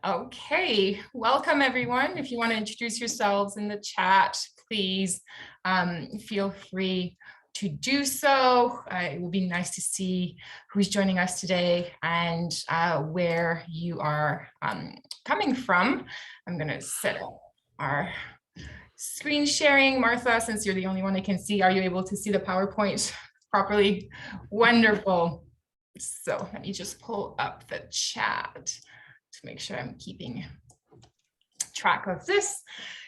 Okay, welcome everyone. If you want to introduce yourselves in the chat, please feel free to do so. It will be nice to see who's joining us today and where you are coming from. I'm going to set up our screen sharing. Martha, since you're the only one I can see, are you able to see the PowerPoint properly? Wonderful. So let me just pull up the chat to make sure I'm keeping track of this.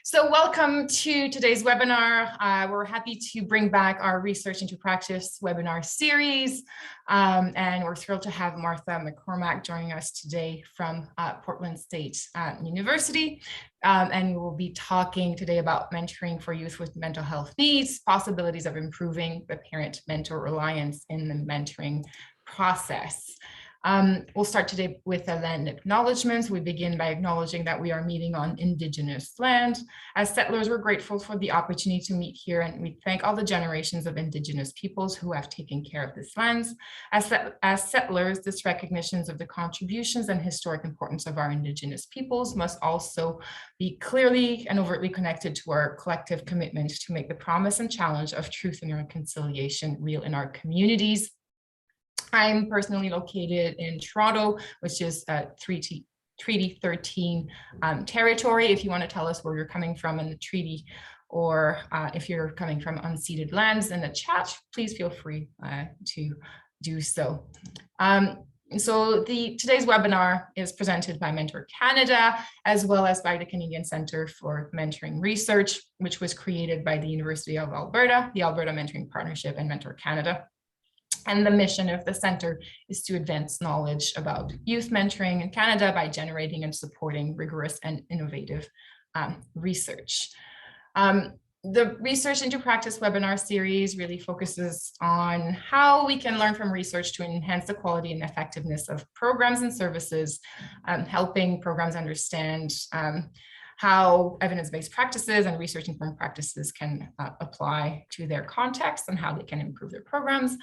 So welcome to today's webinar. We're happy to bring back our Research into Practice webinar series. And we're thrilled to have Martha McCormack joining us today from Portland State University. And we will be talking today about mentoring for youth with mental health needs, possibilities of improving the parent-mentor reliance in the mentoring process. We'll start today with a land acknowledgements. We begin by acknowledging that we are meeting on Indigenous land. As settlers, we're grateful for the opportunity to meet here, and we thank all the generations of Indigenous peoples who have taken care of this land. As settlers, this recognition of the contributions and historic importance of our Indigenous peoples must also be clearly and overtly connected to our collective commitment to make the promise and challenge of truth and reconciliation real in our communities. I'm personally located in Toronto, which is Treaty 13 territory. If you want to tell us where you're coming from in the treaty, or if you're coming from unceded lands in the chat, please feel free to do so. Today's webinar is presented by Mentor Canada, as well as by the Canadian Centre for Mentoring Research, which was created by the University of Alberta, the Alberta Mentoring Partnership, and Mentor Canada. And the mission of the center is to advance knowledge about youth mentoring in Canada by generating and supporting rigorous and innovative research. The Research into Practice webinar series really focuses on how we can learn from research to enhance the quality and effectiveness of programs and services, helping programs understand how evidence-based practices and research-informed practices can apply to their context and how they can improve their programs,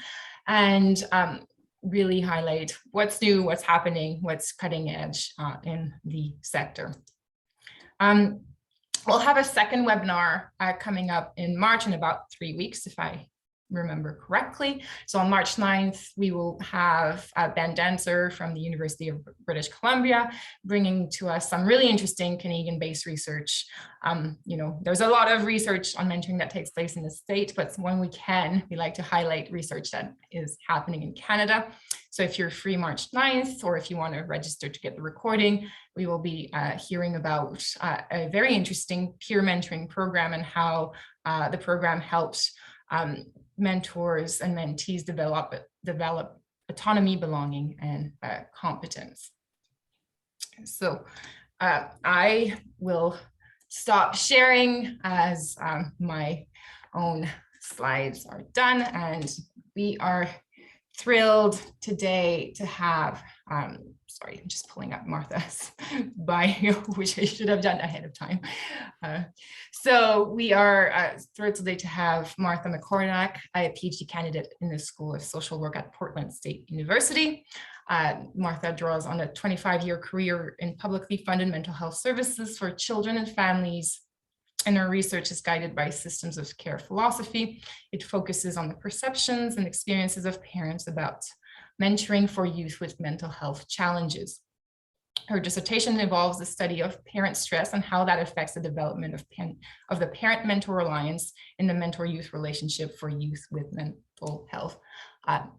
and really highlight what's new, what's happening, what's cutting edge in the sector. We'll have a second webinar coming up in March in about 3 weeks, if I remember correctly. So on March 9th, we will have Ben Dancer from the University of British Columbia bringing to us some really interesting Canadian-based research. There's a lot of research on mentoring that takes place in the States, but when we like to highlight research that is happening in Canada. So if you're free March 9th, or if you want to register to get the recording, we will be hearing about a very interesting peer mentoring program and how the program helps mentors and mentees develop autonomy, belonging, and competence. So I will stop sharing as my own slides are done, and we are thrilled today to have, sorry, I'm just pulling up Martha's bio, which I should have done ahead of time. So we are thrilled today to have Martha McCormack, a Ph.D. candidate in the School of Social Work at Portland State University. Martha draws on a 25-year career in publicly funded mental health services for children and families, and her research is guided by systems of care philosophy. It focuses on the perceptions and experiences of parents about mentoring for youth with mental health challenges. Her dissertation involves the study of parent stress and how that affects the development of the parent-mentor reliance in the mentor-youth relationship for youth with mental health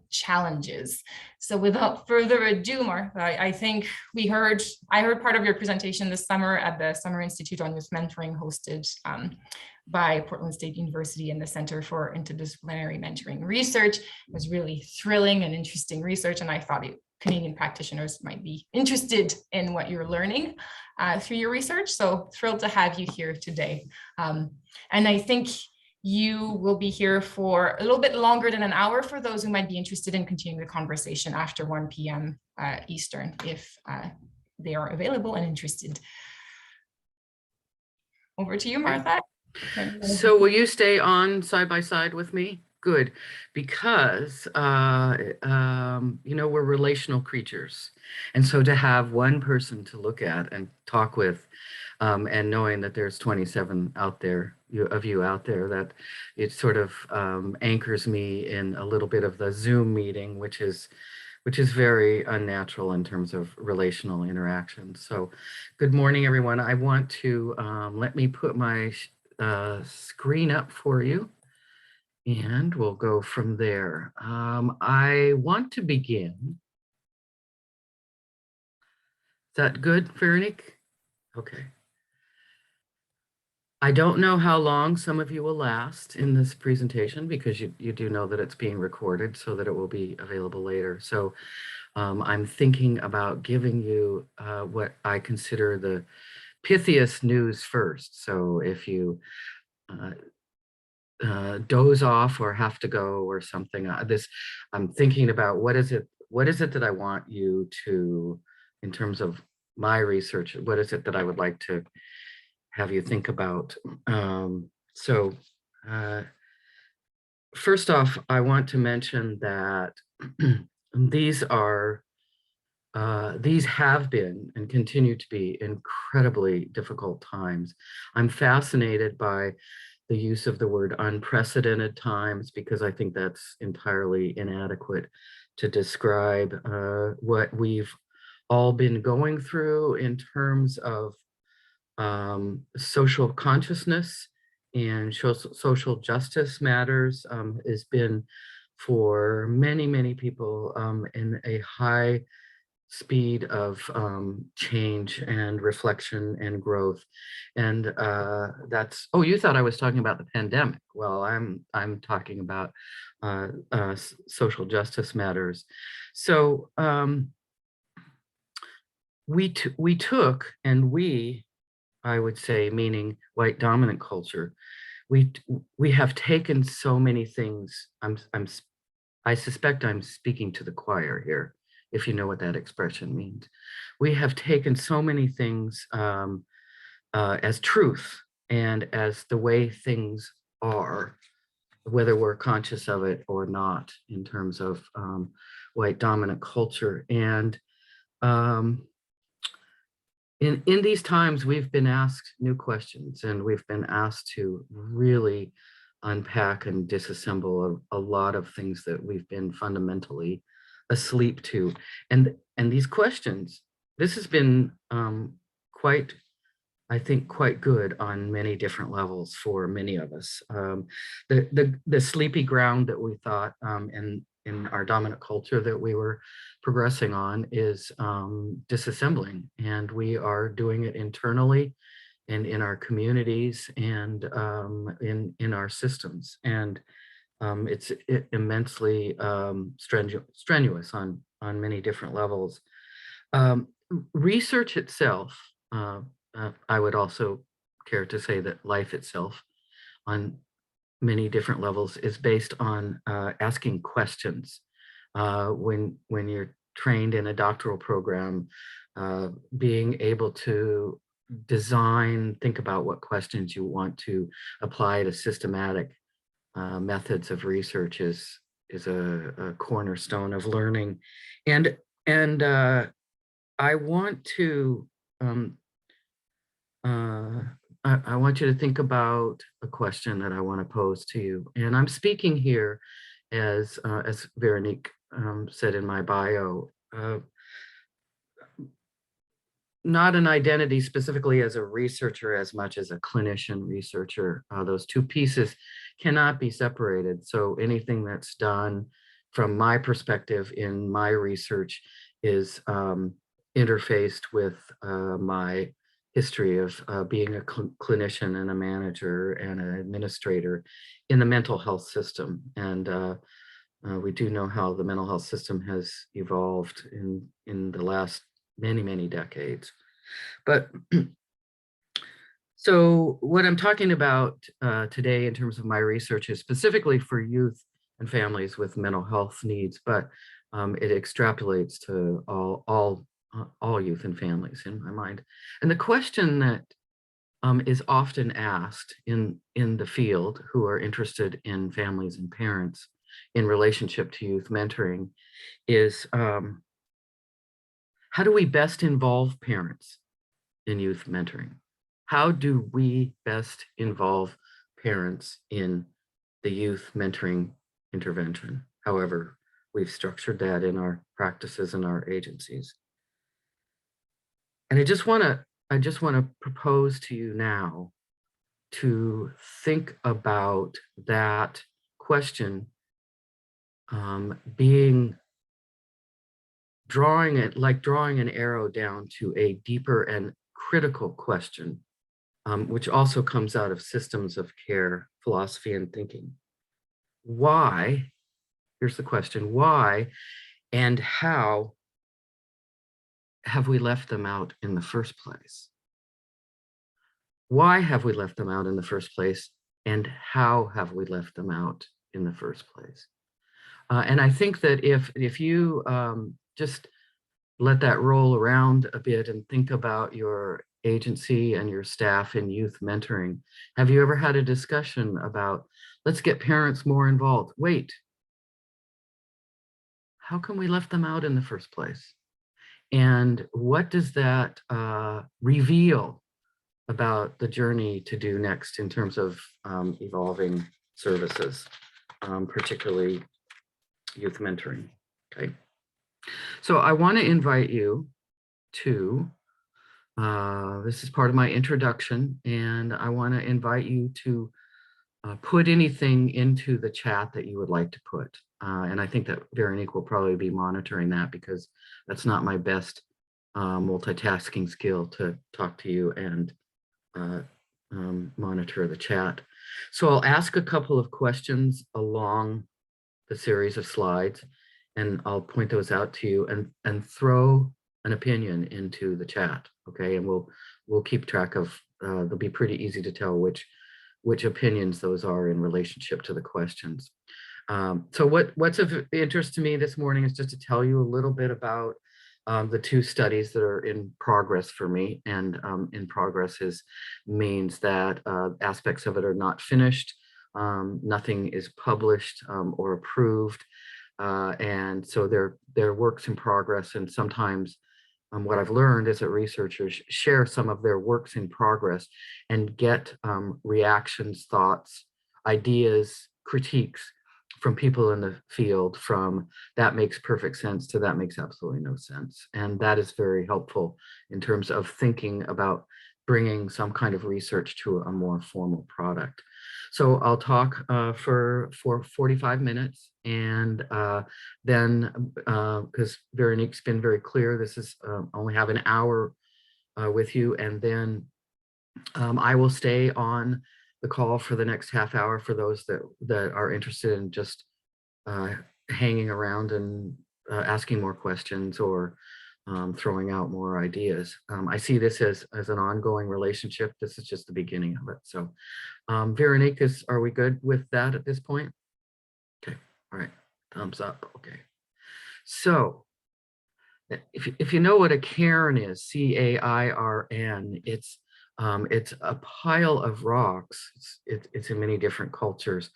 challenges. So without further ado, Martha, I think I heard part of your presentation this summer at the Summer Institute on Youth Mentoring hosted by Portland State University and the Center for Interdisciplinary Mentoring Research. It was really thrilling and interesting research, and I thought Canadian practitioners might be interested in what you're learning through your research. So thrilled to have you here today. And I think you will be here for a little bit longer than an hour for those who might be interested in continuing the conversation after 1 p.m. Eastern, if they are available and interested. Over to you, Martha. So will you stay on side by side with me? Good, because we're relational creatures, and so to have one person to look at and talk with, and knowing that there's 27 out there, of you out there, that it sort of anchors me in a little bit of the Zoom meeting, which is very unnatural in terms of relational interaction. So, good morning, everyone. I want to let me put my screen up for you. And we'll go from there. I want to begin. Is that good, Veronique? Okay. I don't know how long some of you will last in this presentation, because you do know that it's being recorded so that it will be available later. So I'm thinking about giving you what I consider the pithiest news first. So if you doze off or have to go or something, I'm thinking about what is it that I want you to, in terms of my research, what is it that I would like to have you think about. So first off, I want to mention that these have been and continue to be incredibly difficult times. I'm fascinated by the use of the word unprecedented times, because I think that's entirely inadequate to describe what we've all been going through in terms of social consciousness and social justice matters. Has been for many, many people in a high speed of change and reflection and growth. And that's, oh, you thought I was talking about the pandemic. Well, I'm talking about social justice matters. So we took, and I would say, meaning white dominant culture, we have taken so many things. I suspect I'm speaking to the choir here, if you know what that expression means. We have taken so many things as truth and as the way things are, whether we're conscious of it or not, in terms of white dominant culture. And in these times, we've been asked new questions, and we've been asked to really unpack and disassemble a lot of things that we've been fundamentally asleep to. And these questions, this has been quite, I think, quite good on many different levels for many of us. The sleepy ground that we thought in our dominant culture that we were progressing on is disassembling, and we are doing it internally and in our communities and in our systems. And it's immensely strenuous on many different levels. Research itself, I would also care to say that life itself on many different levels is based on asking questions. When you're trained in a doctoral program, being able to think about what questions you want to apply to systematic methods of research is a cornerstone of learning. And I want to I want you to think about a question that I want to pose to you. And I'm speaking here as Veronique said in my bio, not an identity specifically as a researcher as much as a clinician researcher. Those two pieces cannot be separated. So anything that's done from my perspective in my research is interfaced with my history of being a clinician and a manager and an administrator in the mental health system. And we do know how the mental health system has evolved in the last many, many decades. But so what I'm talking about today in terms of my research is specifically for youth and families with mental health needs, but it extrapolates to all youth and families in my mind. And the question that is often asked in the field who are interested in families and parents in relationship to youth mentoring is, how do we best involve parents in youth mentoring? How do we best involve parents in the youth mentoring intervention? However, we've structured that in our practices and our agencies. And I just want to propose to you now to think about that question, being drawing an arrow down to a deeper and critical question, which also comes out of systems of care philosophy and thinking. Why, here's the question, why and how have we left them out in the first place? Why have we left them out in the first place? And how have we left them out in the first place? And I think that if you just let that roll around a bit and think about your agency and your staff in youth mentoring, have you ever had a discussion about, let's get parents more involved? Wait, how come we left them out in the first place? And what does that reveal about the journey to do next in terms of evolving services, particularly youth mentoring? Okay. So I want to invite you to, this is part of my introduction, and I want to invite you to put anything into the chat that you would like to put. And I think that Veronique will probably be monitoring that, because that's not my best multitasking skill, to talk to you and monitor the chat. So I'll ask a couple of questions along the series of slides, and I'll point those out to you and throw an opinion into the chat, okay? And we'll keep track of, they'll be pretty easy to tell which opinions those are in relationship to the questions. So what's of interest to me this morning is just to tell you a little bit about the two studies that are in progress for me. And in progress means that aspects of it are not finished. Nothing is published or approved. And so they're works in progress. And sometimes what I've learned is that researchers share some of their works in progress and get reactions, thoughts, ideas, critiques from people in the field, from that makes perfect sense to that makes absolutely no sense. And that is very helpful in terms of thinking about bringing some kind of research to a more formal product. So I'll talk for 45 minutes, and then, because Veronique's been very clear, this is only have an hour with you, and then I will stay on the call for the next half hour for those that are interested in just hanging around and asking more questions, or throwing out more ideas. I see this as an ongoing relationship. This is just the beginning of it. So Veronique, are we good with that at this point? Okay, all right, thumbs up, okay. So if you know what a cairn is, C-A-I-R-N, it's a pile of rocks. It's in many different cultures,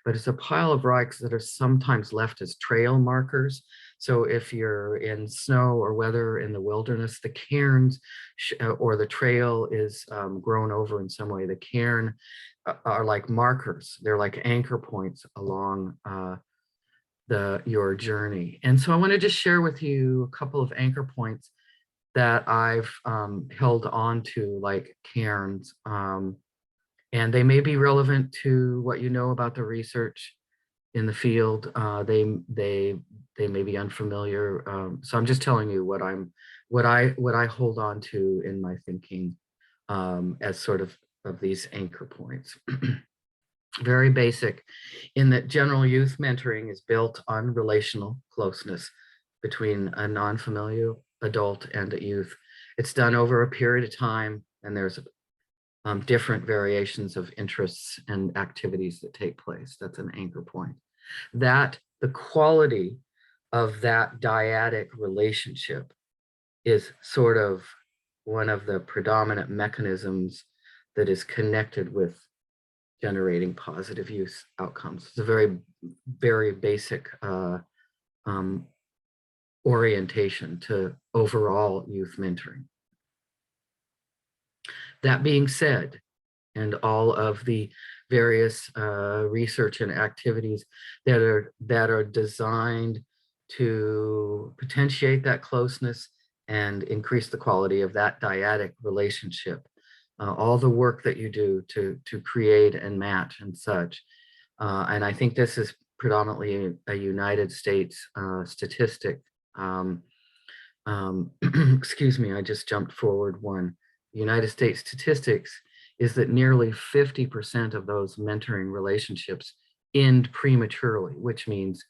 but it's a pile of rocks that are sometimes left as trail markers. So if you're in snow or weather in the wilderness, the cairns or the trail is grown over in some way. The cairn are like markers. They're like anchor points along your journey. And so I want to just share with you a couple of anchor points that I've held on to, like cairns, and they may be relevant to what you know about the research in the field. They may be unfamiliar. So I'm just telling you what I hold on to in my thinking as sort of these anchor points. Very basic, in that general youth mentoring is built on relational closeness between a non-familiar adult and a youth. It's done over a period of time, and there's different variations of interests and activities that take place. That's an anchor point. That the quality of that dyadic relationship is sort of one of the predominant mechanisms that is connected with generating positive youth outcomes. It's a very, very basic orientation to overall youth mentoring. That being said, and all of the various research and activities that are designed to potentiate that closeness and increase the quality of that dyadic relationship, all the work that you do to create and match and such. And I think this is predominantly a United States statistic. Excuse me, I just jumped forward one. United States statistics is that nearly 50% of those mentoring relationships end prematurely, which means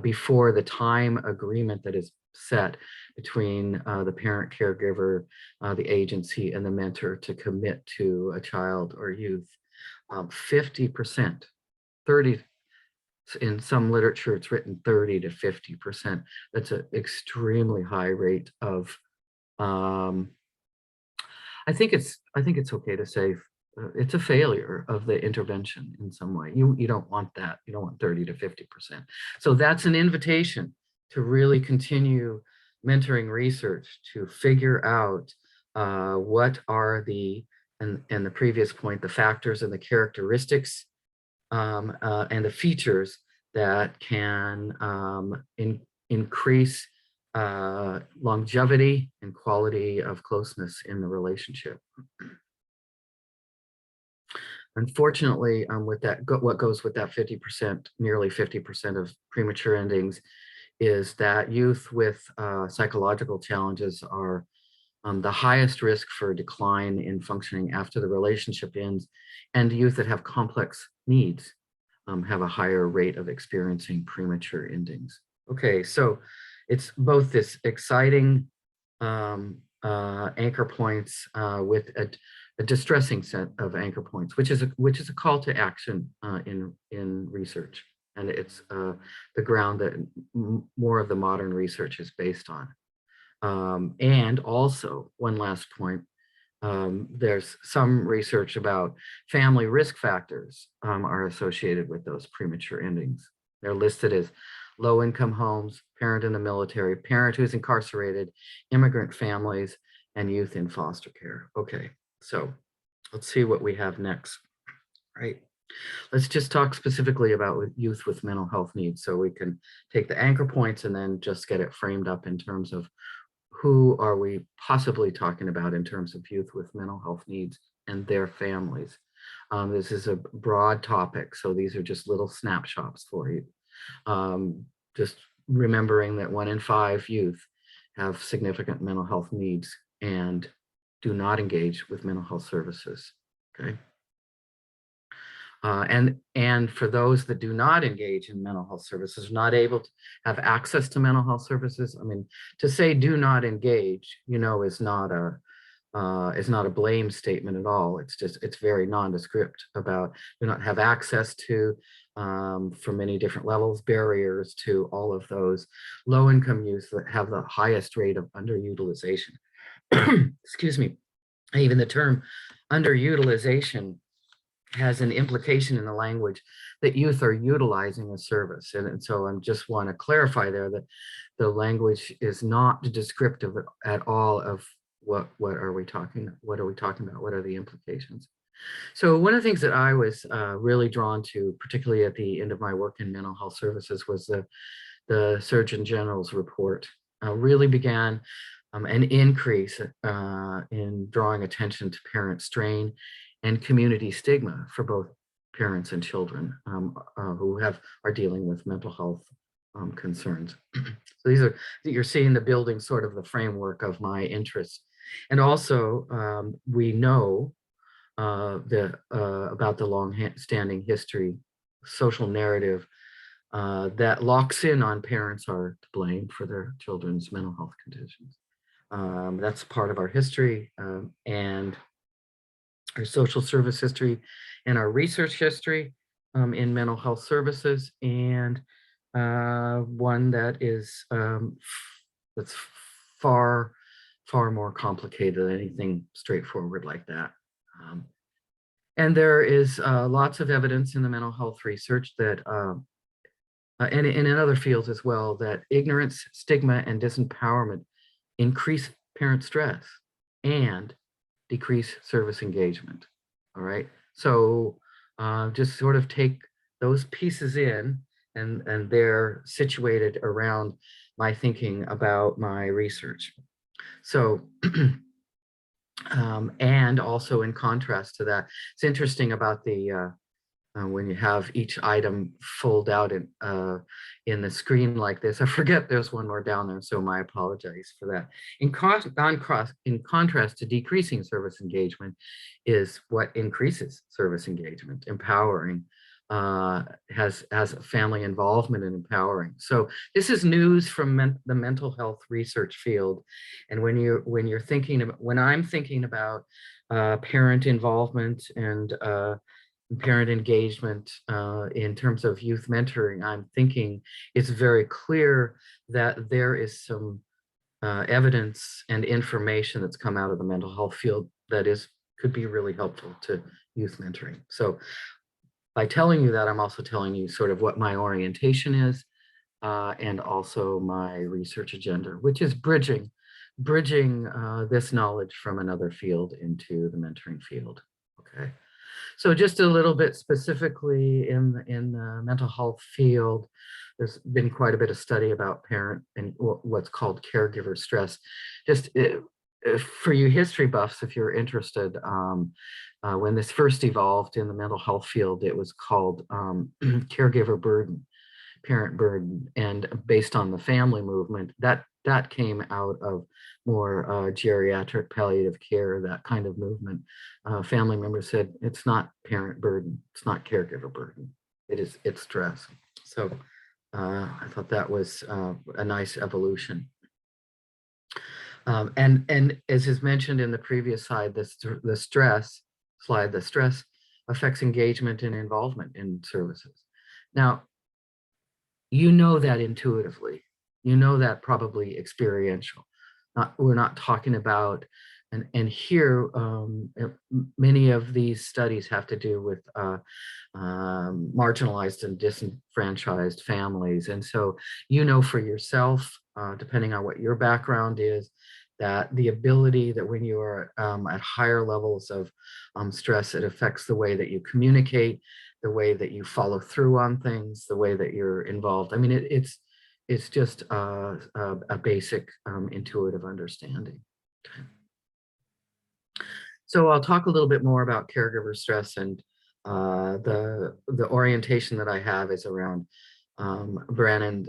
before the time agreement that is set between the parent caregiver, the agency, and the mentor to commit to a child or youth. 50%, 30, in some literature it's written 30 to 50%. That's an extremely high rate of I think it's okay to say it's a failure of the intervention in some way. You don't want that. You don't want 30 to 50%. So that's an invitation to really continue mentoring research to figure out what are the, and the previous point, the factors and the characteristics and the features that can increase longevity and quality of closeness in the relationship. Unfortunately, with that, what goes with that 50%, nearly 50% of premature endings, is that youth with psychological challenges are the highest risk for decline in functioning after the relationship ends, and youth that have complex needs have a higher rate of experiencing premature endings. Okay, so it's both this exciting anchor points with a distressing set of anchor points, which is a call to action in research, and it's the ground that more of the modern research is based on. And also, one last point, there's some research about family risk factors are associated with those premature endings. They're listed as low-income homes, parent in the military, parent who's incarcerated, immigrant families, and youth in foster care. Okay, so let's see what we have next, right? Let's just talk specifically about youth with mental health needs, so we can take the anchor points and then just get it framed up in terms of who are we possibly talking about in terms of youth with mental health needs and their families. This is a broad topic, so these are just little snapshots for you. Just remembering that 1 in 5 youth have significant mental health needs and do not engage with mental health services, okay? And for those that do not engage in mental health services, not able to have access to mental health services, I mean, to say do not engage, you know, is not a blame statement at all. It's just, it's very nondescript about do not have access to, for many different levels, barriers to all of those low-income youth that have the highest rate of underutilization. Excuse me. Even the term underutilization has an implication in the language that youth are utilizing a service. And so I just want to clarify there that the language is not descriptive at all of what are we talking about? What are the implications? So one of the things that I was really drawn to, particularly at the end of my work in mental health services, was the Surgeon General's report. Really began an increase in drawing attention to parent strain and community stigma for both parents and children who are dealing with mental health concerns. So these are, you're seeing the building sort of the framework of my interests. And also we know about the long-standing history, social narrative that locks in on parents are to blame for their children's mental health conditions. That's part of our history and our social service history and our research history in mental health services, and one that is that's far more complicated than anything straightforward like that. And there is lots of evidence in the mental health research that, and in other fields as well, that ignorance, stigma, and disempowerment increase parent stress and decrease service engagement. All right. So just sort of take those pieces in, and they're situated around my thinking about my research. So, and also in contrast to that, it's interesting about the when you have each item fold out in the screen like this. I forget there's one more down there, so my apologies for that. In contrast to decreasing service engagement is what increases service engagement, empowering, has family involvement and empowering. So this is news from the mental health research field. And when you're thinking about, when I'm thinking about parent involvement and parent engagement in terms of youth mentoring, I'm thinking it's very clear that there is some evidence and information that's come out of the mental health field that could be really helpful to youth mentoring. So by telling you that, I'm also telling you sort of what my orientation is and also my research agenda, which is bridging this knowledge from another field into the mentoring field. Okay. So just a little bit specifically in the mental health field, there's been quite a bit of study about parent and what's called caregiver stress. Just for you history buffs, if you're interested, when this first evolved in the mental health field, it was called caregiver burden, parent burden, and based on the family movement, that came out of more geriatric palliative care, that kind of movement. Family members said, it's not parent burden, it's not caregiver burden, it's stress. So I thought that was a nice evolution. And as is mentioned in the previous slide, the stress affects engagement and involvement in services. Now, you know that intuitively. You know that probably experiential. We're not talking about, and here many of these studies have to do with marginalized and disenfranchised families. And so you know for yourself, depending on what your background is, that the ability that when you are at higher levels of stress, it affects the way that you communicate, the way that you follow through on things, the way that you're involved. I mean, it's just a basic intuitive understanding. Okay. So I'll talk a little bit more about caregiver stress, and the orientation that I have is around Brannon,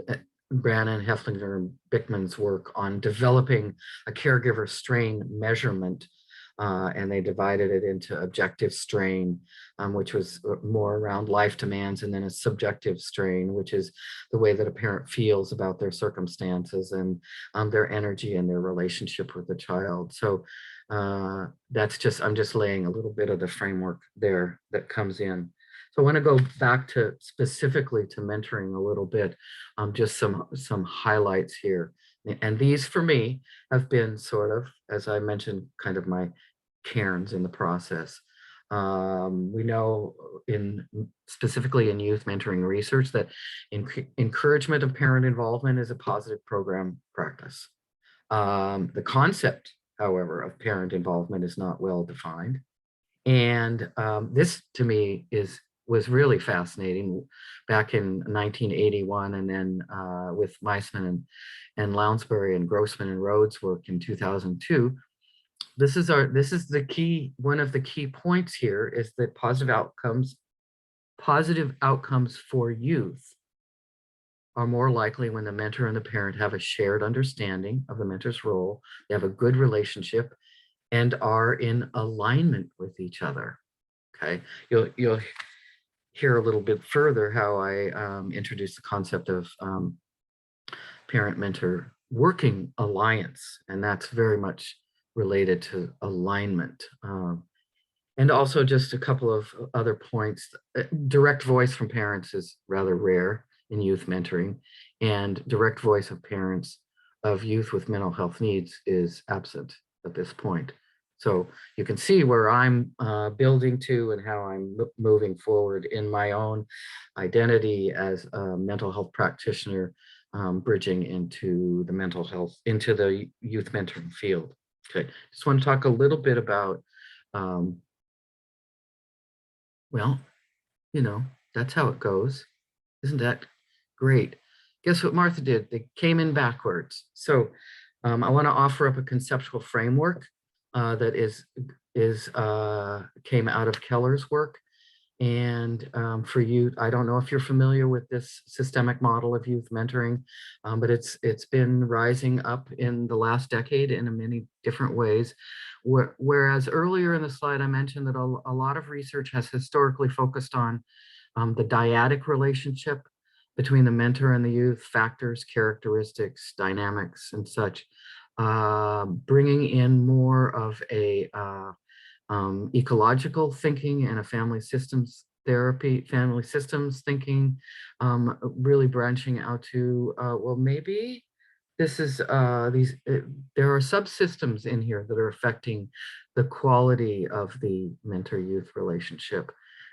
Heflinger, and Bickman's work on developing a caregiver strain measurement. And they divided it into objective strain, which was more around life demands, and then a subjective strain, which is the way that a parent feels about their circumstances and their energy and their relationship with the child. So that's just, I'm just laying a little bit of the framework there that comes in. So I want to go back to specifically to mentoring a little bit, just some highlights here. And these for me have been sort of, as I mentioned, kind of my cairns in the process. We know specifically in youth mentoring research that encouragement of parent involvement is a positive program practice. The concept, however, of parent involvement is not well defined. And this to me was really fascinating back in 1981, and then with Meisman and Lounsbury and Grossman and Rhodes' work in 2002. This is the key, one of the key points here is that positive outcomes for youth are more likely when the mentor and the parent have a shared understanding of the mentor's role, they have a good relationship, and are in alignment with each other. Okay, you'll hear a little bit further how I introduce the concept of parent-mentor working alliance, and that's very much related to alignment. And also just a couple of other points. Direct voice from parents is rather rare in youth mentoring, and direct voice of parents of youth with mental health needs is absent at this point. So you can see where I'm building to and how I'm moving forward in my own identity as a mental health practitioner, bridging into the mental health, into the youth mentoring field. Okay, just want to talk a little bit about, well, you know, that's how it goes. Isn't that great? Guess what Martha did? They came in backwards. So I want to offer up a conceptual framework that came out of Keller's work. And for you, I don't know if you're familiar with this systemic model of youth mentoring, but it's been rising up in the last decade in many different ways. Whereas earlier in the slide, I mentioned that a lot of research has historically focused on the dyadic relationship between the mentor and the youth, factors, characteristics, dynamics, and such, bringing in more of a ecological thinking and a family systems thinking, really branching out to, well, maybe this is there are subsystems in here that are affecting the quality of the mentor-youth relationship.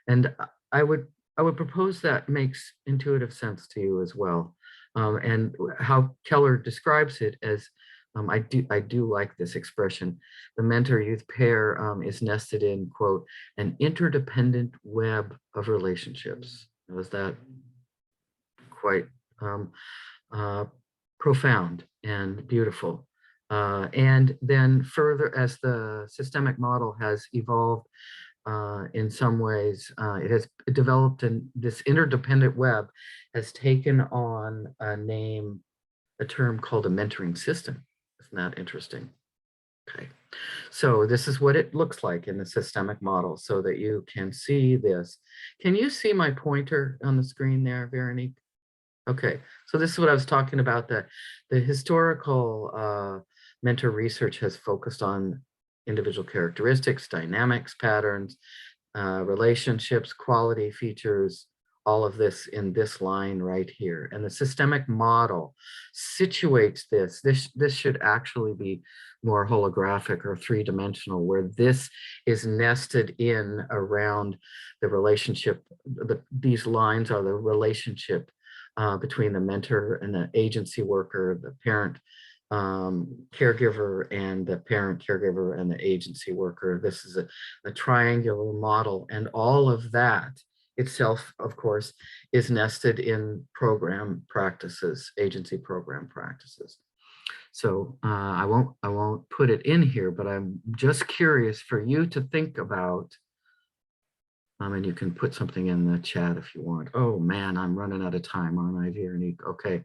And I would propose that makes intuitive sense to you as well. And how Keller describes it as, I do like this expression. The mentor-youth pair is nested in, quote, an interdependent web of relationships. Was that quite profound and beautiful? And then further, as the systemic model has evolved, in some ways, it has developed, and this interdependent web has taken on a term called a mentoring system. Isn't that interesting? Okay, so this is what it looks like in the systemic model so that you can see this. Can you see my pointer on the screen there, Veronique? Okay, so this is what I was talking about, that the historical mentor research has focused on individual characteristics, dynamics, patterns, relationships, quality features, all of this in this line right here. And the systemic model situates this. This should actually be more holographic or three-dimensional, where this is nested in around the relationship. These lines are the relationship between the mentor and the agency worker, the parent caregiver, and the parent caregiver and the agency worker. This is a triangular model, and all of that itself, of course, is nested in program practices, agency program practices. So I won't put it in here, but I'm just curious for you to think about. And you can put something in the chat if you want. Oh man, I'm running out of time, aren't I, Veronique? Okay.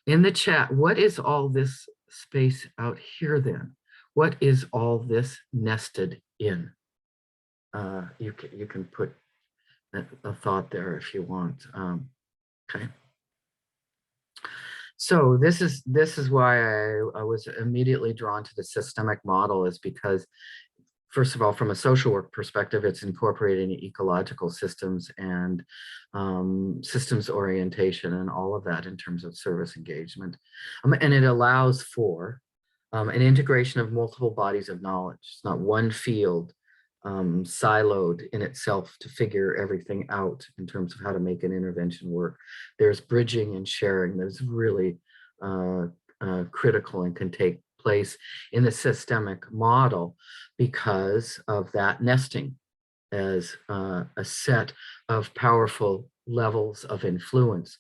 In the chat, what is all this space out here then? What is all this nested in? You can put a thought there if you want. Okay. So this is why I was immediately drawn to the systemic model, is because, first of all, from a social work perspective, it's incorporating ecological systems and systems orientation and all of that in terms of service engagement. And it allows for an integration of multiple bodies of knowledge. It's not one field siloed in itself to figure everything out in terms of how to make an intervention work. There's bridging and sharing that's really critical and can take place in the systemic model because of that nesting as a set of powerful levels of influence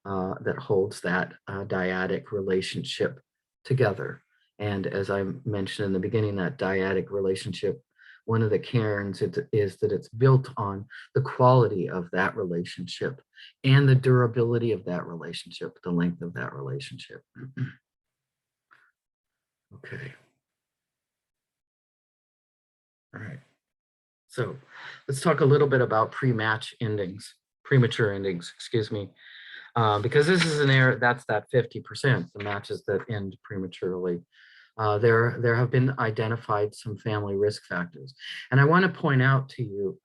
that holds that dyadic relationship together. And as I mentioned in the beginning, that dyadic relationship, one of the cairns is that it's built on the quality of that relationship and the durability of that relationship, the length of that relationship. Okay. All right. So let's talk a little bit about premature endings, excuse me, because this is an area that's that 50%, the matches that end prematurely. There have been identified some family risk factors. And I want to point out to you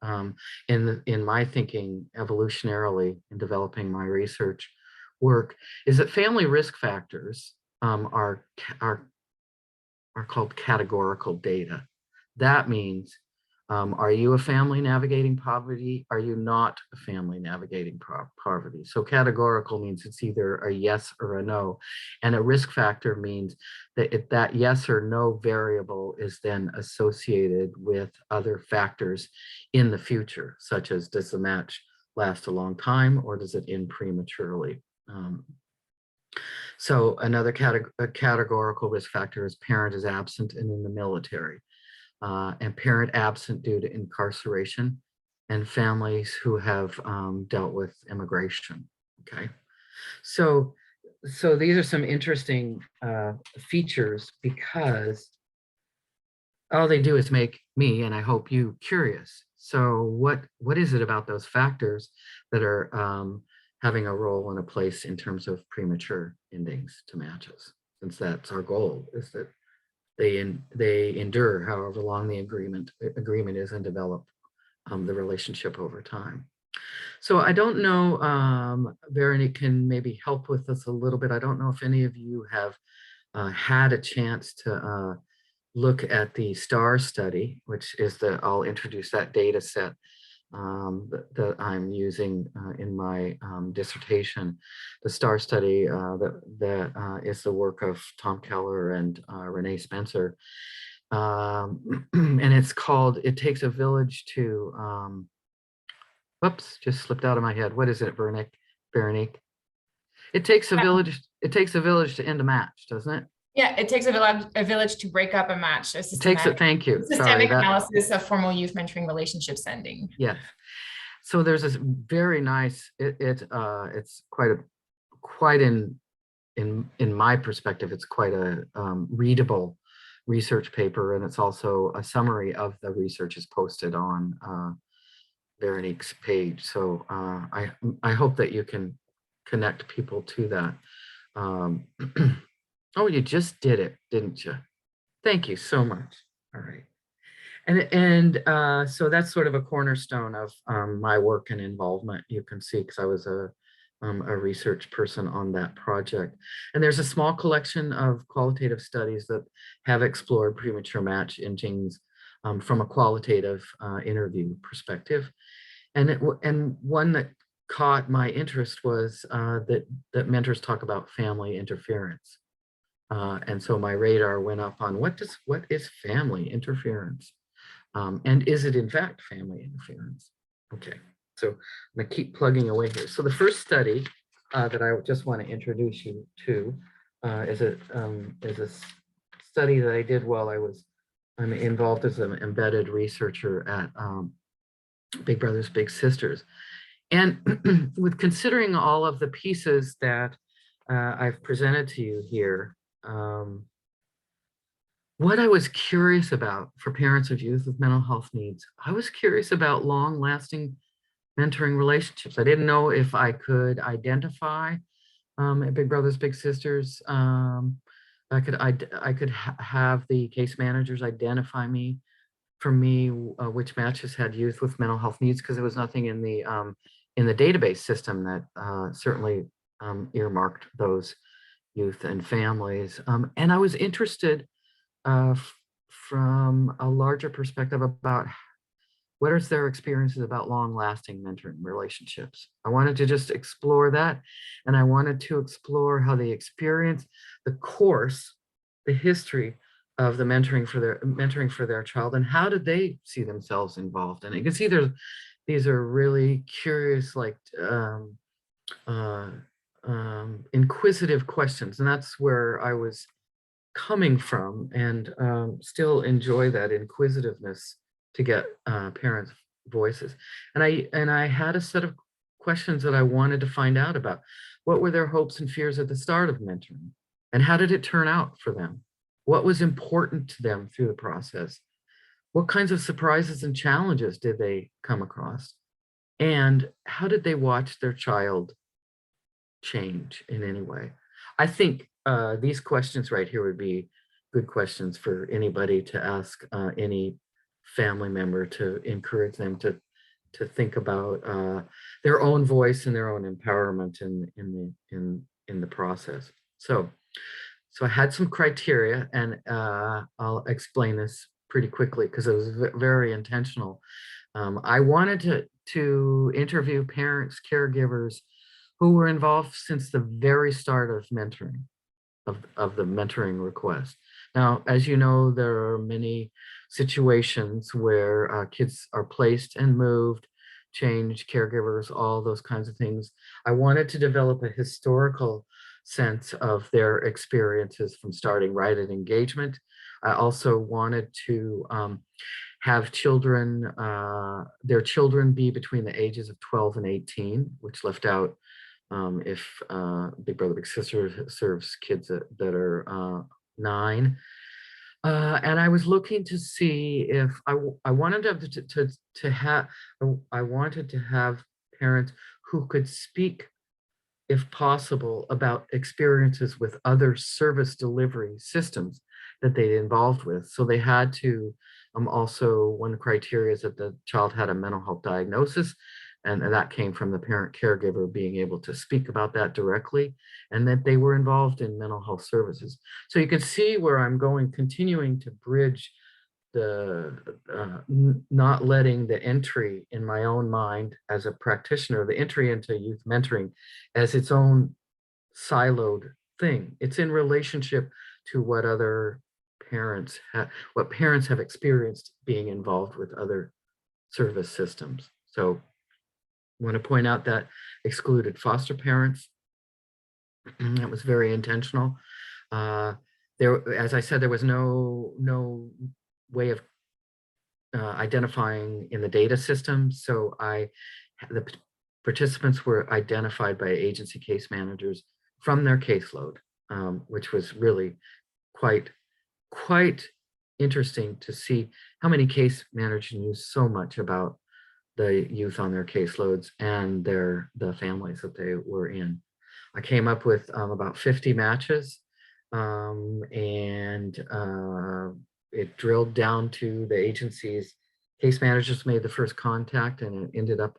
in my thinking evolutionarily in developing my research work is that family risk factors are called categorical data. that means, are you a family navigating poverty? Are you not a family navigating poverty? So categorical means it's either a yes or a no. And a risk factor means that that yes or no variable is then associated with other factors in the future, such as, does the match last a long time or does it end prematurely? So another categorical risk factor is parent is absent and in the military. And parent absent due to incarceration, and families who have dealt with immigration. Okay, so these are some interesting features, because all they do is make me, and I hope you, curious. So what is it about those factors that are having a role and a place in terms of premature endings to matches? Since that's our goal, is that they endure however long the agreement is and develop the relationship over time. So I don't know, Veronique can maybe help with this a little bit. I don't know if any of you have had a chance to look at the STAR study, which is I'll introduce that data set that I'm using in my dissertation. The STAR study that is the work of Tom Keller and Renee Spencer. And it's called, It Takes a Village to, whoops, just slipped out of my head. What is it, Veronique? It takes a village to end a match, doesn't it? Yeah, it takes a village to break up a match. Thank you. Systemic analysis of formal youth mentoring relationships ending. Yes. So there's this very nice, it's quite in my perspective, it's quite a readable research paper, and it's also a summary of the research is posted on Veronique's page. So I hope that you can connect people to that. Oh, you just did it, didn't you? Thank you so much. All right. And so that's sort of a cornerstone of my work and involvement, you can see, because I was a research person on that project. And there's a small collection of qualitative studies that have explored premature match endings from a qualitative interview perspective. And one that caught my interest was that mentors talk about family interference. And so my radar went up on what is family interference? And is it in fact family interference? Okay, so I'm gonna keep plugging away here. So the first study that I just want to introduce you to is a study that I did while I'm involved as an embedded researcher at Big Brothers Big Sisters. And with considering all of the pieces that I've presented to you here, what I was curious about for parents of youth with mental health needs, I was curious about long-lasting mentoring relationships. I didn't know if I could identify at Big Brothers Big Sisters. I could have the case managers identify for me which matches had youth with mental health needs, because there was nothing in the database system that certainly earmarked those youth and families. And I was interested from a larger perspective about what is their experiences about long-lasting mentoring relationships. I wanted to just explore that, and I wanted to explore how they experience the course, the history of the mentoring for their child, and how did they see themselves involved. And you can see these are really curious, like inquisitive questions, and that's where I was coming from, and still enjoy that inquisitiveness to get parents' voices. And I had a set of questions that I wanted to find out about. What were their hopes and fears at the start of mentoring? And how did it turn out for them? What was important to them through the process? What kinds of surprises and challenges did they come across? And how did they watch their child change in any way? I think these questions right here would be good questions for anybody to ask any family member, to encourage them to think about their own voice and their own empowerment in the process. So I had some criteria, and I'll explain this pretty quickly because it was very intentional. I wanted to interview parents, caregivers who were involved since the very start of mentoring, of the mentoring request. Now, as you know, there are many situations where kids are placed and moved, changed caregivers, all those kinds of things. I wanted to develop a historical sense of their experiences from starting right at engagement. I also wanted to have children, their children be between the ages of 12 and 18, which left out if Big Brother Big Sister serves kids that are 9. And I was looking to see if I wanted to have, I wanted to have parents who could speak, if possible, about experiences with other service delivery systems that they involved with. So they had to also, one criteria is that the child had a mental health diagnosis, and that came from the parent caregiver being able to speak about that directly, and that they were involved in mental health services. So you can see where I'm going, continuing to bridge the not letting the entry in my own mind as a practitioner, the entry into youth mentoring as its own siloed thing. It's in relationship to what other parents have, what parents have experienced being involved with other service systems. So I want to point out that excluded foster parents. That was very intentional. There, as I said, there was no way of identifying in the data system. So the participants were identified by agency case managers from their caseload, which was really quite interesting to see how many case managers knew so much about the youth on their caseloads and the families that they were in. I came up with about 50 matches, and it drilled down to the agency's case managers made the first contact, and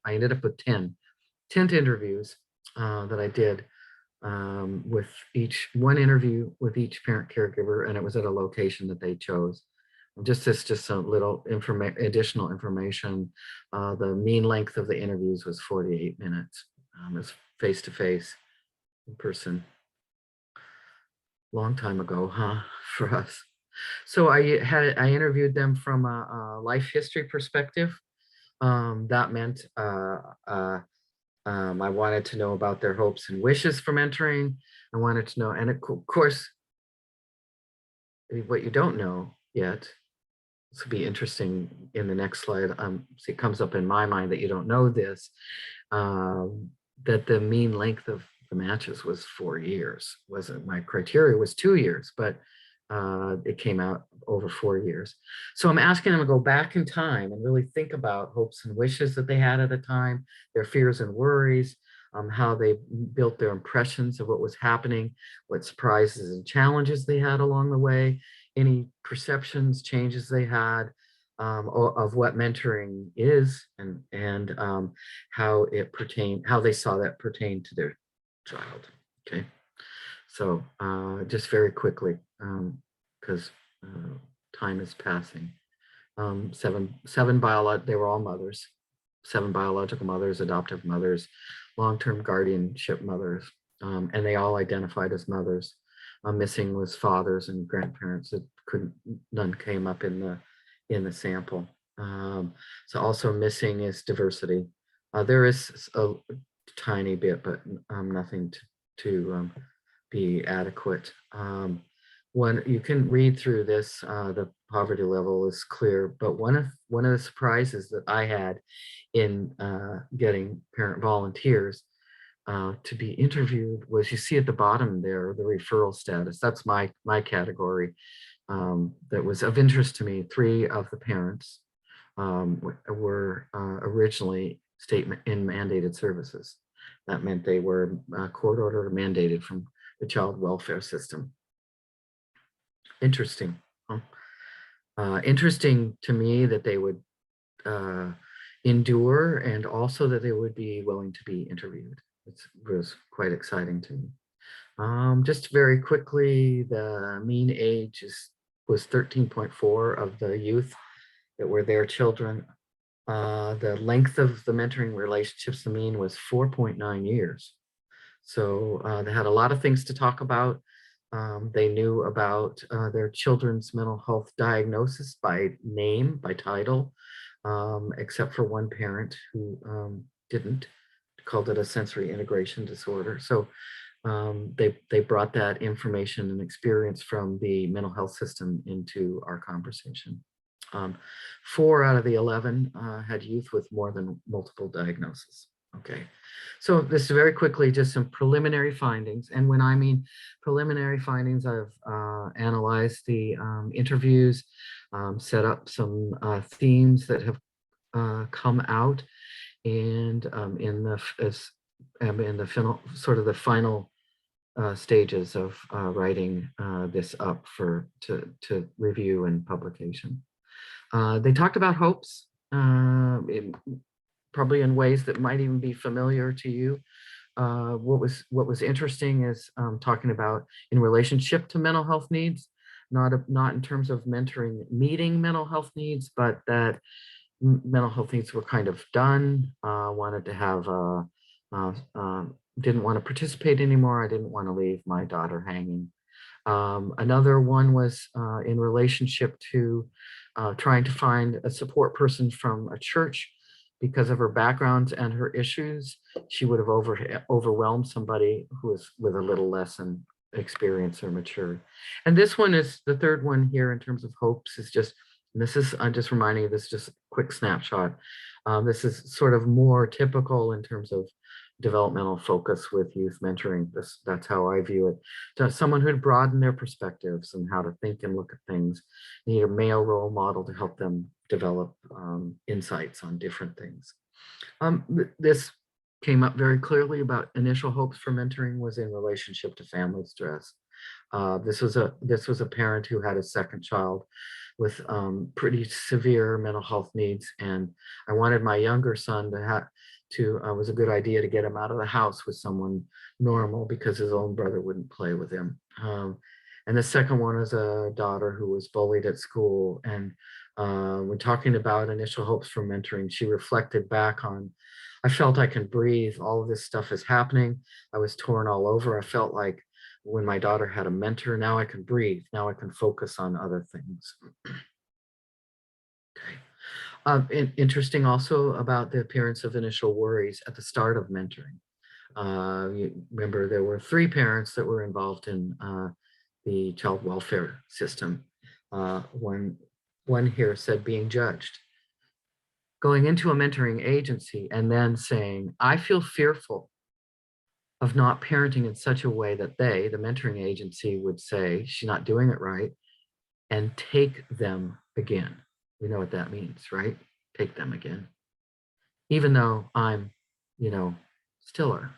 I ended up with 10 interviews that I did, with one interview with each parent caregiver, and it was at a location that they chose. Just a little additional information. The mean length of the interviews was 48 minutes. It's face to face, in person. Long time ago, huh, for us. So I interviewed them from a life history perspective. That meant I wanted to know about their hopes and wishes for mentoring. I wanted to know, and of course, what you don't know yet, this will be interesting in the next slide. So it comes up in my mind that you don't know this, that the mean length of the matches was 4 years. Wasn't my criteria was 2 years, but it came out over 4 years. So I'm asking them to go back in time and really think about hopes and wishes that they had at the time, their fears and worries, how they built their impressions of what was happening, what surprises and challenges they had along the way, any perceptions, changes they had, of what mentoring is, and how they saw that pertain to their child. Okay, so just very quickly, because time is passing. They were all mothers, 7 biological mothers, adoptive mothers, long-term guardianship mothers, and they all identified as mothers. Missing was fathers and grandparents that none came up in the sample. So also missing is diversity. There is a tiny bit, but nothing to be adequate. When you can read through this, the poverty level is clear, but one of the surprises that I had in getting parent volunteers to be interviewed was, you see at the bottom there, the referral status. That's my category. That was of interest to me. 3 of the parents were originally state in mandated services. That meant they were court order mandated from the child welfare system. Interesting. Interesting to me that they would endure, and also that they would be willing to be interviewed. It was quite exciting to me. Just very quickly, the mean age is was 13.4 of the youth that were their children. The length of the mentoring relationships, the mean was 4.9 years. So they had a lot of things to talk about. They knew about their children's mental health diagnosis by name, by title, except for one parent who didn't, called it a sensory integration disorder. So they brought that information and experience from the mental health system into our conversation. 4 out of the 11 had youth with more than multiple diagnoses. Okay, so this is very quickly just some preliminary findings. And when I mean preliminary findings, I've analyzed the interviews, set up some themes that have come out, and in the final, sort of the final stages of writing this up to review and publication. They talked about hopes, probably in ways that might even be familiar to you. What was interesting is talking about in relationship to mental health needs, not in terms of mentoring meeting mental health needs, but that mental health needs were kind of done. Wanted to have didn't want to participate anymore. I didn't want to leave my daughter hanging. Another one was in relationship to trying to find a support person from a church. Because of her background and her issues, she would have overwhelmed somebody who was with a little less experience or mature. And this one is the third one here in terms of hopes is just, and this is, I'm just reminding you, this is just a quick snapshot. This is sort of more typical in terms of developmental focus with youth mentoring. That's how I view it. To someone who'd broaden their perspectives and how to think and look at things. You need a male role model to help them develop insights on different things. This came up very clearly about initial hopes for mentoring was in relationship to family stress. This was a parent who had a second child with pretty severe mental health needs, and I wanted my younger son it was a good idea to get him out of the house with someone normal because his own brother wouldn't play with him. And the second one is a daughter who was bullied at school. And when talking about initial hopes for mentoring, she reflected back on, I felt I can breathe. All of this stuff is happening. I was torn all over. I felt like when my daughter had a mentor, now I can breathe. Now I can focus on other things. Okay. Interesting also about the appearance of initial worries at the start of mentoring. You remember there were 3 parents that were involved in the child welfare system. One here said being judged. Going into a mentoring agency and then saying, I feel fearful of not parenting in such a way that the mentoring agency would say, she's not doing it right, and take them again. We know what that means, right? Take them again. Even though I'm, stiller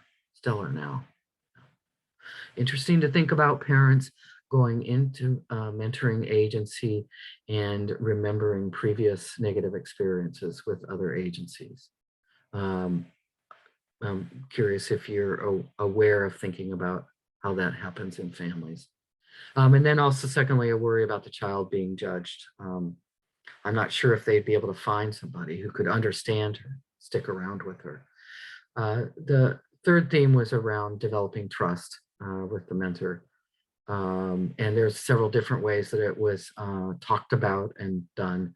now. Interesting to think about parents going into a mentoring agency and remembering previous negative experiences with other agencies. I'm curious if you're aware of thinking about how that happens in families. And then also secondly, a worry about the child being judged. I'm not sure if they'd be able to find somebody who could understand her, stick around with her. The third theme was around developing trust with the mentor. And there's several different ways that it was talked about and done.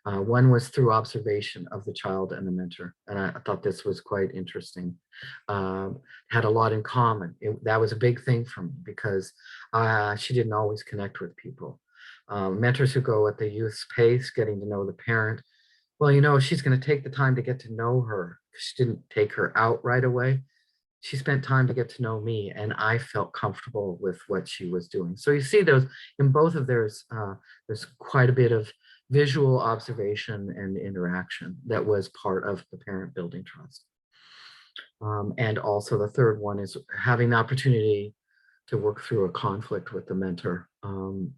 One was through observation of the child and the mentor. And I thought this was quite interesting. Had a lot in common. That was a big thing for me because she didn't always connect with people. Mentors who go at the youth's pace, getting to know the parent. Well, she's going to take the time to get to know her. She didn't take her out right away. She spent time to get to know me, and I felt comfortable with what she was doing. So you see those in both of there's quite a bit of visual observation and interaction that was part of the parent building trust. And also the third one is having the opportunity to work through a conflict with the mentor.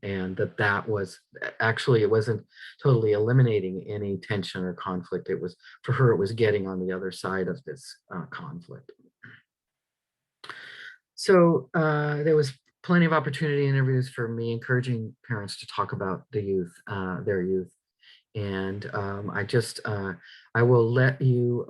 And that was actually, it wasn't totally eliminating any tension or conflict. It was, for her, it was getting on the other side of this conflict. So there was plenty of opportunity interviews for me, encouraging parents to talk about the youth, their youth. And I will let you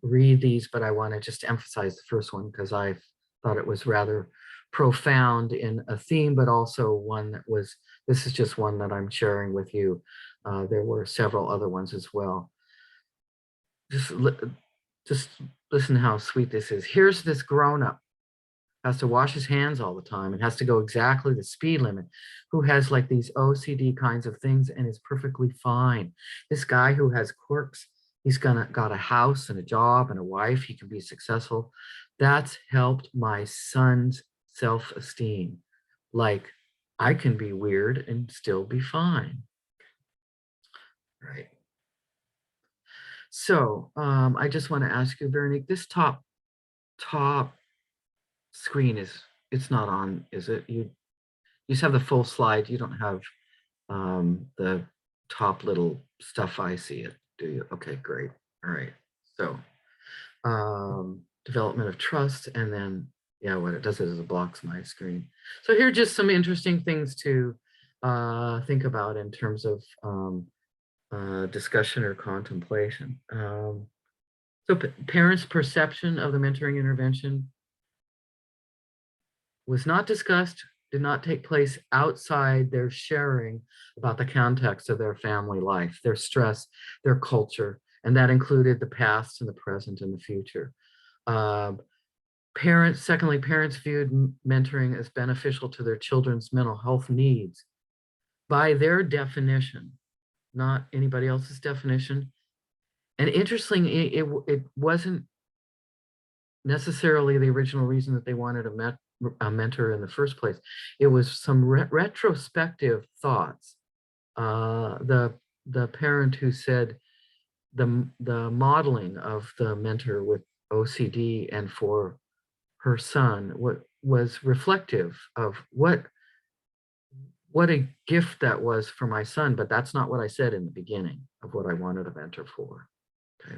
read these, but I want to just emphasize the first one because I thought it was rather profound in a theme, but also one that was, this is just one that I'm sharing with you. There were several other ones as well. Just listen how sweet this is. Here's this grown-up, has to wash his hands all the time and has to go exactly the speed limit, who has like these OCD kinds of things and is perfectly fine. This guy who has quirks, he's got a house and a job and a wife, he can be successful. That's helped my son's self-esteem. Like, I can be weird and still be fine. Right. So I just want to ask you, Veronique, this top screen it's not on, is it? You just have the full slide. You don't have the top little stuff. I see it, do you? Okay, great. All right. So development of trust, and then yeah, what it does is it blocks my screen. So here are just some interesting things to think about in terms of discussion or contemplation. So parents' perception of the mentoring intervention was not discussed, did not take place outside their sharing about the context of their family life, their stress, their culture, and that included the past and the present and the future. Secondly, parents viewed mentoring as beneficial to their children's mental health needs by their definition, not anybody else's definition. And interestingly, it wasn't necessarily the original reason that they wanted a mentor in the first place. It was some retrospective thoughts. The parent who said the modeling of the mentor with OCD and for her son was reflective of what a gift that was for my son, but that's not what I said in the beginning of what I wanted a mentor for. Okay.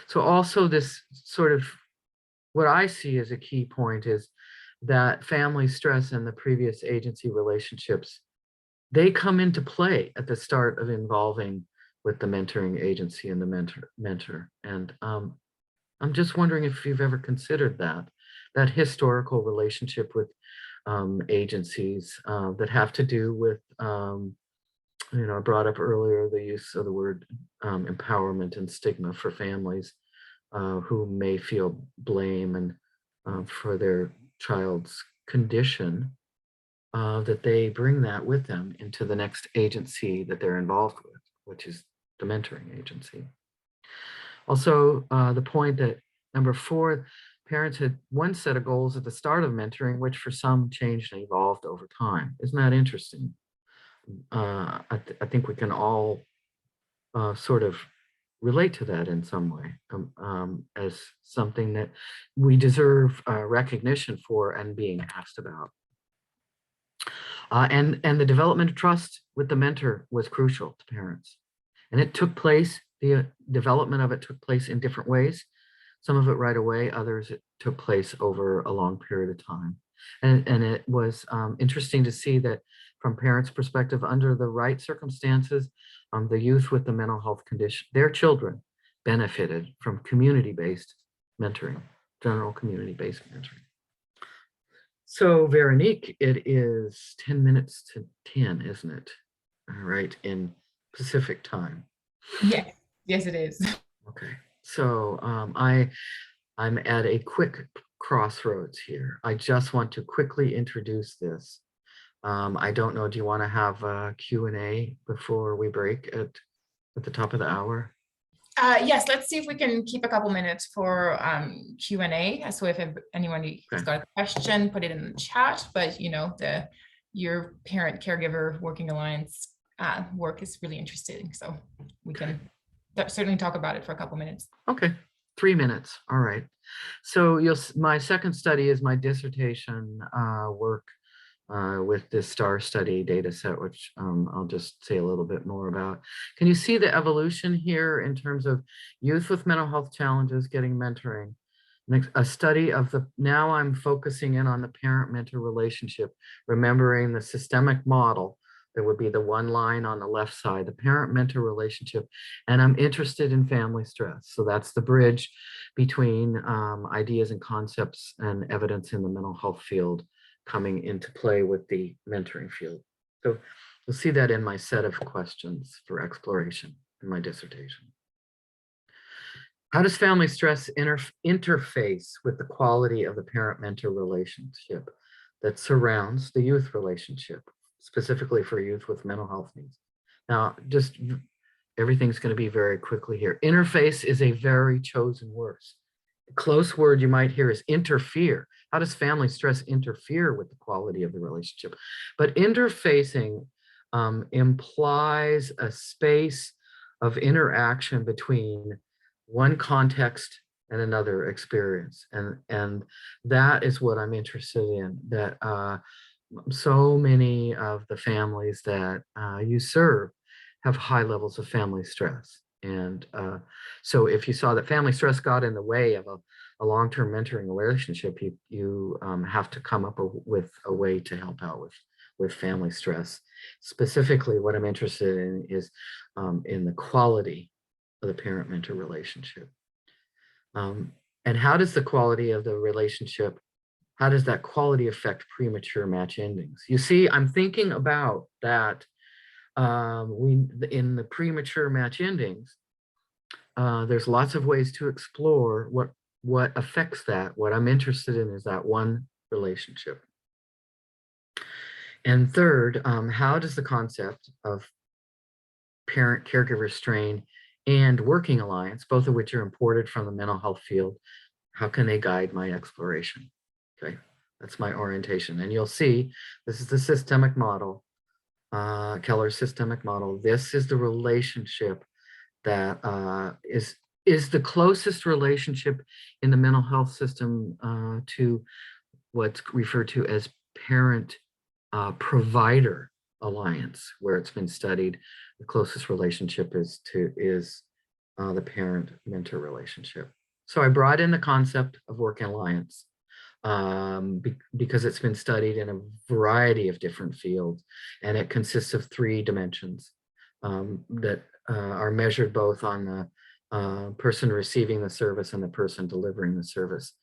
So also this sort of, what I see as a key point is that family stress and the previous agency relationships, they come into play at the start of involving with the mentoring agency and the mentor. And I'm just wondering if you've ever considered that historical relationship with agencies that have to do with, I brought up earlier the use of the word empowerment and stigma for families who may feel blame and for their child's condition, that they bring that with them into the next agency that they're involved with, which is the mentoring agency. Also, the point that number 4, parents had one set of goals at the start of mentoring, which for some changed and evolved over time. Isn't that interesting? I think we can all sort of relate to that in some way as something that we deserve recognition for and being asked about. And the development of trust with the mentor was crucial to parents. And it took place, the development of it took place in different ways. Some of it right away, others it took place over a long period of time. And it was interesting to see that from parents' perspective, under the right circumstances, the youth with the mental health condition, their children benefited from community-based mentoring, general community-based mentoring. So Veronique, it is 10 minutes to 10, isn't it? All right, in Pacific time. Yes, it is. Okay, so I'm at a quick crossroads here. I just want to quickly introduce this. I don't know, do you want to have a Q&A before we break at the top of the hour? Yes, let's see if we can keep a couple minutes for Q&A. So if anyone has got a question, put it in the chat. But your Parent Caregiver Working Alliance work is really interesting. So we can certainly talk about it for a couple minutes. Okay, 3 minutes. All right. So my second study is my dissertation work with this STAR study data set, which I'll just say a little bit more about. Can you see the evolution here in terms of youth with mental health challenges getting mentoring, Next, a study of now I'm focusing in on the parent-mentor relationship, remembering the systemic model. That would be the one line on the left side, the parent-mentor relationship. And I'm interested in family stress. So that's the bridge between ideas and concepts and evidence in the mental health field coming into play with the mentoring field. So you'll see that in my set of questions for exploration in my dissertation. How does family stress interface with the quality of the parent-mentor relationship that surrounds the youth relationship, specifically for youth with mental health needs? Now, just everything's going to be very quickly here. Interface is a very chosen word. A close word you might hear is interfere. How does family stress interfere with the quality of the relationship? But interfacing implies a space of interaction between one context and another experience. And that is what I'm interested in, that so many of the families that you serve have high levels of family stress. And so if you saw that family stress got in the way of a long-term mentoring relationship, you have to come up with a way to help out with family stress. Specifically, what I'm interested in is in the quality of the parent-mentor relationship. And how does the quality of the relationship, how does that quality affect premature match endings? You see, I'm thinking about that in the premature match endings, there's lots of ways to explore what affects that. What I'm interested in is that one relationship. And third, how does the concept of parent-caregiver strain and working alliance, both of which are imported from the mental health field, how can they guide my exploration? Okay, that's my orientation. And you'll see, this is the systemic model, Keller's systemic model. This is the relationship that is the closest relationship in the mental health system to what's referred to as parent-provider alliance, where it's been studied. The closest relationship is the parent-mentor relationship. So I brought in the concept of working alliance because it's been studied in a variety of different fields, and it consists of 3 dimensions that are measured both on the person receiving the service and the person delivering the service.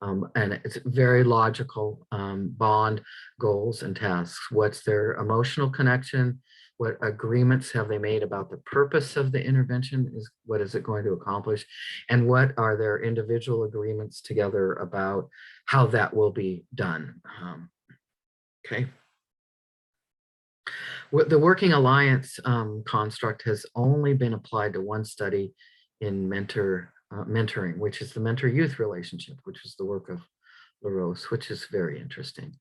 And it's very logical, bond, goals, and tasks. What's their emotional connection? What agreements have they made about the purpose of the intervention? What is it going to accomplish? And what are their individual agreements together about how that will be done? Okay. The working alliance construct has only been applied to one study in mentoring, which is the mentor-youth relationship, which is the work of LaRose, which is very interesting.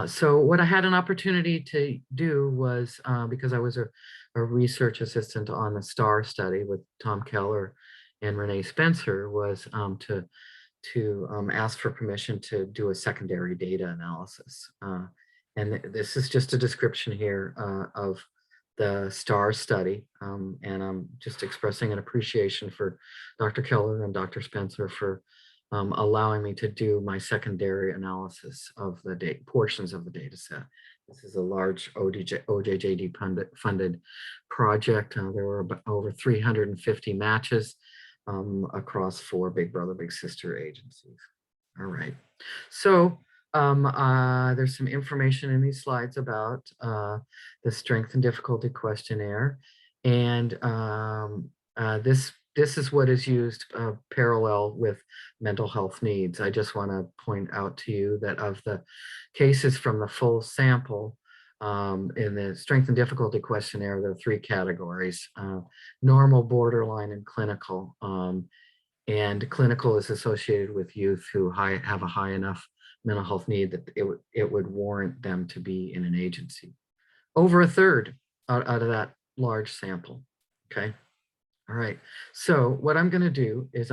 So what I had an opportunity to do was, because I was a research assistant on the STAR study with Tom Keller and Renee Spencer, was to ask for permission to do a secondary data analysis. And this is just a description here of the STAR study. And I'm just expressing an appreciation for Dr. Keller and Dr. Spencer for allowing me to do my secondary analysis of the portions of the data set. This is a large OJJD funded project. There were over 350 matches across 4 Big Brother, Big Sister agencies. All right. So there's some information in these slides about the strength and difficulty questionnaire. And this is what is used parallel with mental health needs. I just want to point out to you that of the cases from the full sample in the strength and difficulty questionnaire, there are 3 categories: normal, borderline, and clinical. And clinical is associated with youth who have a high enough mental health need that it would warrant them to be in an agency. Over a third out of that large sample. Okay. All right, so what I'm going to do is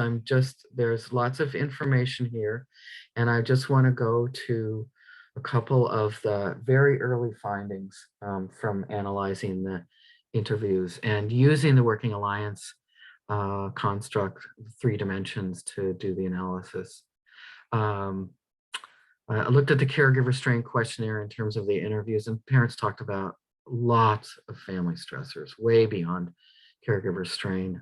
there's lots of information here, and I just want to go to a couple of the very early findings from analyzing the interviews and using the working alliance construct, 3 dimensions to do the analysis. Um, I looked at the caregiver strain questionnaire in terms of the interviews, and parents talked about lots of family stressors, way beyond caregiver strain.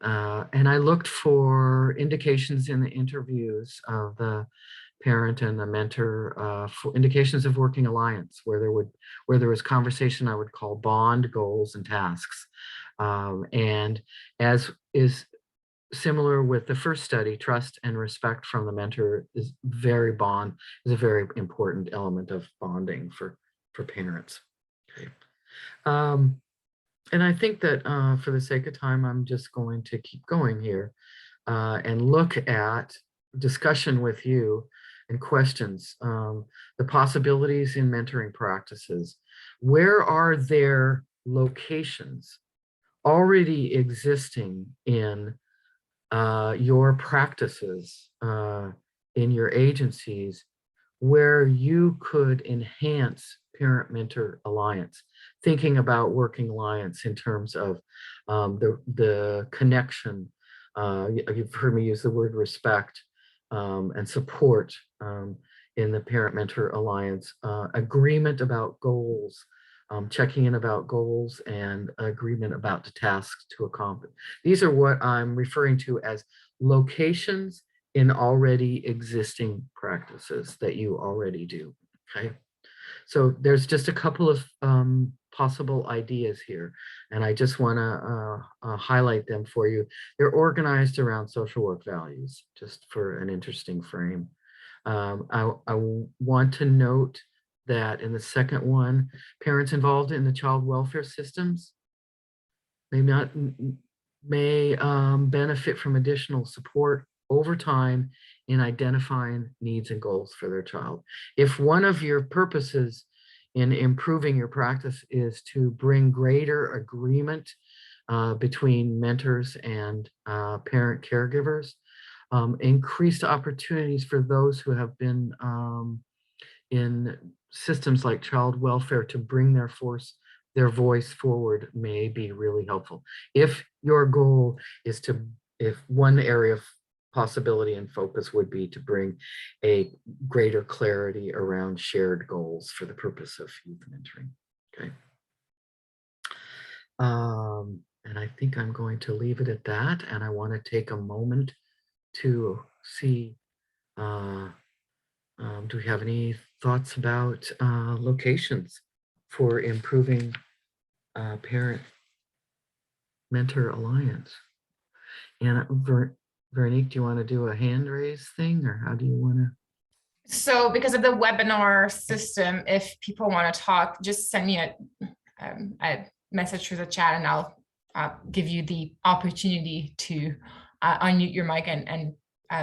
And I looked for indications in the interviews of the parent and the mentor for indications of working alliance, where there was conversation I would call bond, goals, and tasks. And as is similar with the first study, trust and respect from the mentor is a very important element of bonding for parents. Okay. And I think that for the sake of time, I'm just going to keep going here and look at discussion with you and questions, the possibilities in mentoring practices. Where are there locations already existing in your practices, in your agencies, where you could enhance parent-mentor alliance, thinking about working alliance in terms of the connection. You've heard me use the word respect and support in the parent-mentor alliance, agreement about goals, checking in about goals, and agreement about the tasks to accomplish. These are what I'm referring to as locations in already existing practices that you already do, okay? So there's just a couple of possible ideas here, and I just wanna highlight them for you. They're organized around social work values, just for an interesting frame. I want to note that in the second one, parents involved in the child welfare systems may benefit from additional support over time in identifying needs and goals for their child. If one of your purposes in improving your practice is to bring greater agreement between mentors and parent caregivers, increased opportunities for those who have been in systems like child welfare to bring their voice forward may be really helpful. If your goal is if one area of possibility and focus would be to bring a greater clarity around shared goals for the purpose of youth mentoring, okay? And I think I'm going to leave it at that, and I want to take a moment to see do we have any thoughts about locations for improving parent-mentor alliance? And Veronique, do you want to do a hand raise thing, or how do you want to? So because of the webinar system, if people want to talk, just send me a message through the chat, and I'll give you the opportunity to unmute your mic and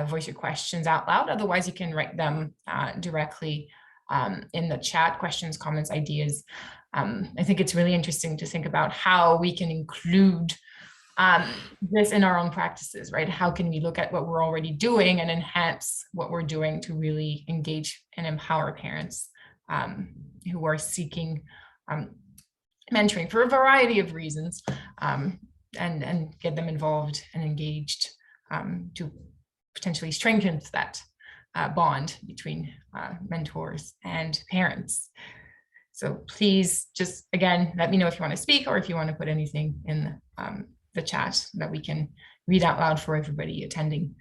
voice your questions out loud. Otherwise, you can write them directly in the chat, questions, comments, ideas. I think it's really interesting to think about how we can include this in our own practices, right? How can we look at what we're already doing and enhance what we're doing to really engage and empower parents who are seeking mentoring for a variety of reasons, and get them involved and engaged to potentially strengthen that bond between mentors and parents. So please just, again, let me know if you want to speak or if you want to put anything in the chat that we can read out loud for everybody attending.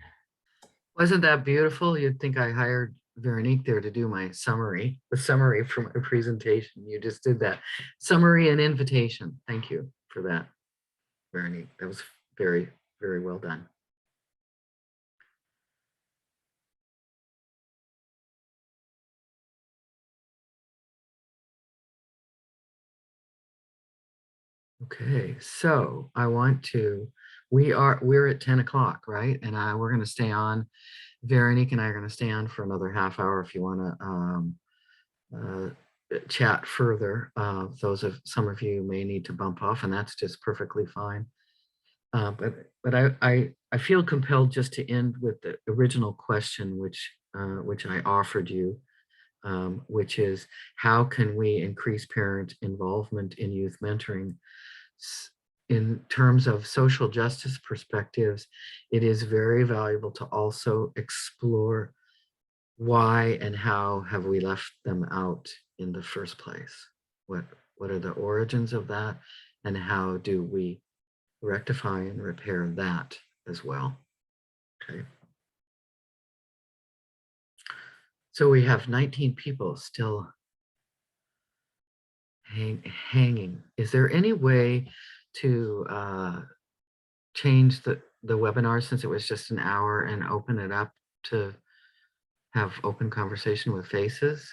Wasn't that beautiful? You'd think I hired Veronique there to do my summary, the summary from my presentation. You just did that. Summary and invitation. Thank you for that, Veronique. That was very, very well done. Okay, so I want to, we're at 10 o'clock, right? And we're going to stay on. Veronique and I are going to stay on for another half hour if you want to chat further. Some of you may need to bump off, and that's just perfectly fine. But I feel compelled just to end with the original question, which I offered you, which is, how can we increase parent involvement in youth mentoring? in terms of social justice perspectives, it is very valuable to also explore why and how have we left them out in the first place? What are the origins of that? And how do we rectify and repair that as well? Okay. So we have 19 people still hanging. Is there any way to change the webinar, since it was just an hour, and open it up to have open conversation with faces?